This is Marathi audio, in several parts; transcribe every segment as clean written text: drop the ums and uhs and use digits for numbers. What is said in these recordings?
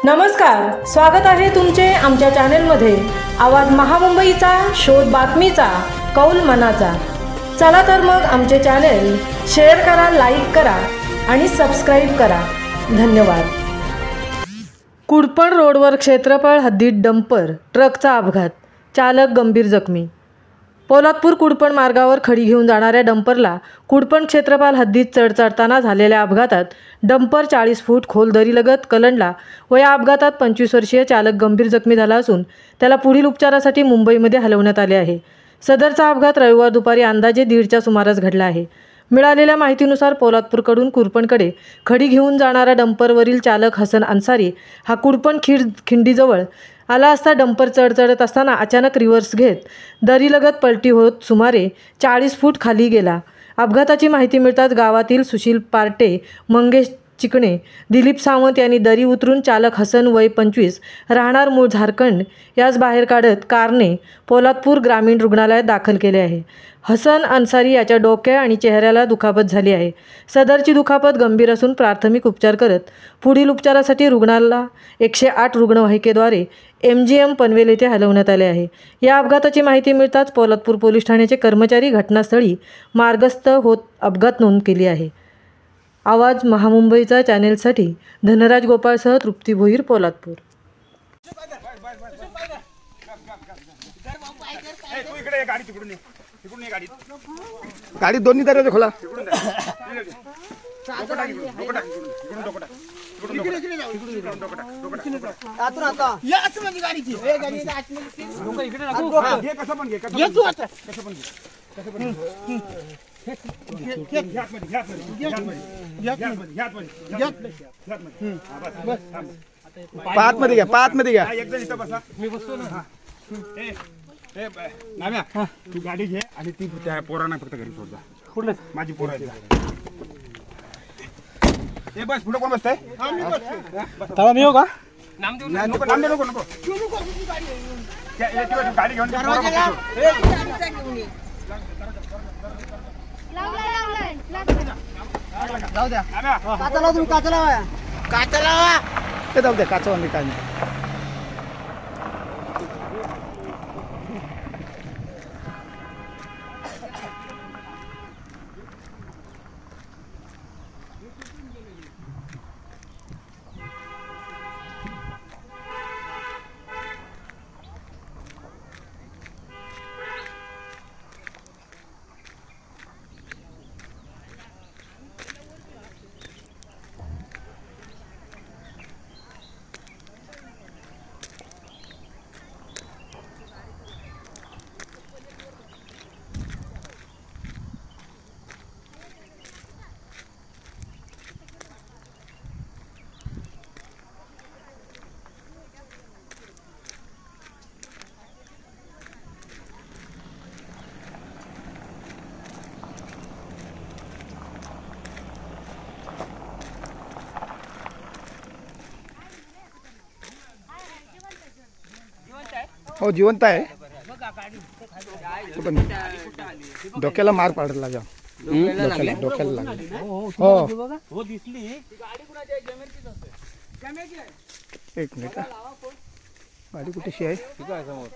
नमस्कार, स्वागत आहे तुमचे आमच्या चॅनलमध्ये। आवाज महामुंबईचा, शोध बातमीचा, कौल मनाचा। चला तर मग आमचे चॅनल शेअर करा, लाईक करा आणि सबस्क्राइब करा। धन्यवाद। कुडपण रोडवर क्षेत्रफळ हद्दीत डंपर ट्रकचा अपघात, चालक गंभीर जखमी। पोलादपूर कुडपण मार्गावर खडी घेऊन जाणाऱ्या डंपरला कुडपण क्षेत्रपाल हद्दीत चढताना झालेल्या अपघातात डंपर 40 फूट खोल दरीलगत कलंडला व या अपघातात 25 वर्षीय चालक गंभीर जखमी झाला असून त्याला पुढील उपचारासाठी मुंबईमध्ये हलवण्यात आले आहे। सदरचा अपघात रविवार दुपारी अंदाजे 1:30च्या सुमारास घडला आहे। मिळालेल्या माहितीनुसार पोलादपूरकडून कुडपणकडे खडी घेऊन जाणारा डंपरवरील चालक हसन अन्सारी हा कुडपण खिंडीजवळ आला असता डंपर चढत असताना अचानक रिव्हर्स घेत दरीलगत पलटी होत सुमारे 40 फूट खाली गेला। अपघाताची माहिती मिळताच गावातील सुशील पार्टे, मंगेश चिकणे, दिलीप सावंत यांनी दरी उतरून चालक हसन वय 25 राहणार मूळ झारखंड यास बाहेर काढत कारने पोलादपूर ग्रामीण रुग्णालयात दाखल केले आहे। हसन अन्सारी याच्या डोक्या आणि चेहऱ्याला दुखापत झाली आहे। सदरची दुखापत गंभीर असून प्राथमिक उपचार करत पुढील उपचारासाठी रुग्णाला 108 रुग्णवाहिकेद्वारे MGM पनवेल येथे हलवण्यात आले आहे। या अपघाताची माहिती मिळताच पोलादपूर पोलीस ठाण्याचे कर्मचारी घटनास्थळी मार्गस्थ होत अपघात नोंद केली आहे। आवाज महामुंबईचा चॅनेलसाठी धनराज गोपाळसह तृप्ती भोईर, पोलादपूर। गाडी दोन्ही दरवाजे खोला। पाच मध्ये घ्या, पाच मध्ये घ्या। मी बसतो ना। नाम्या, तू गाडी घे आणि ती त्या पोरांना फक्त घरी सोड जा। कुठलं? माझी पोरं आहेत। ए बस, पुढे कोण बसतंय? मी बसतो। तवा मी हो का? नाम देऊ नको, नाम देऊ नको। गाडी घेऊन जाऊ द्या, काचा लावा तुम्ही, काचा लावा, काचा लावा। ते जाऊ द्या, काचा मी काय नाही। हो, जिवंत आहे। डोक्याला मार पडला जा, डोक्याला लागला। हो दिसली गाडी कुणाची आहे? जमेरचीच असते। एक मिनिट, गाडी कुठेशी आहे? ठीक आहे, समोर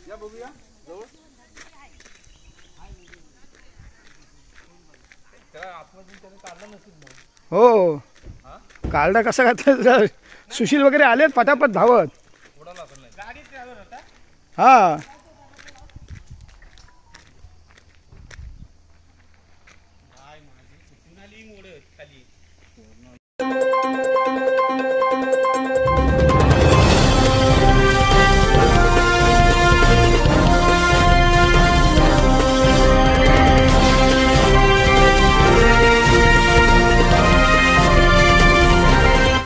या बघूया जवळ। हो, कार्ड कसं घातलं? सुशील वगैरे आलेत फटाफट धावत। हा,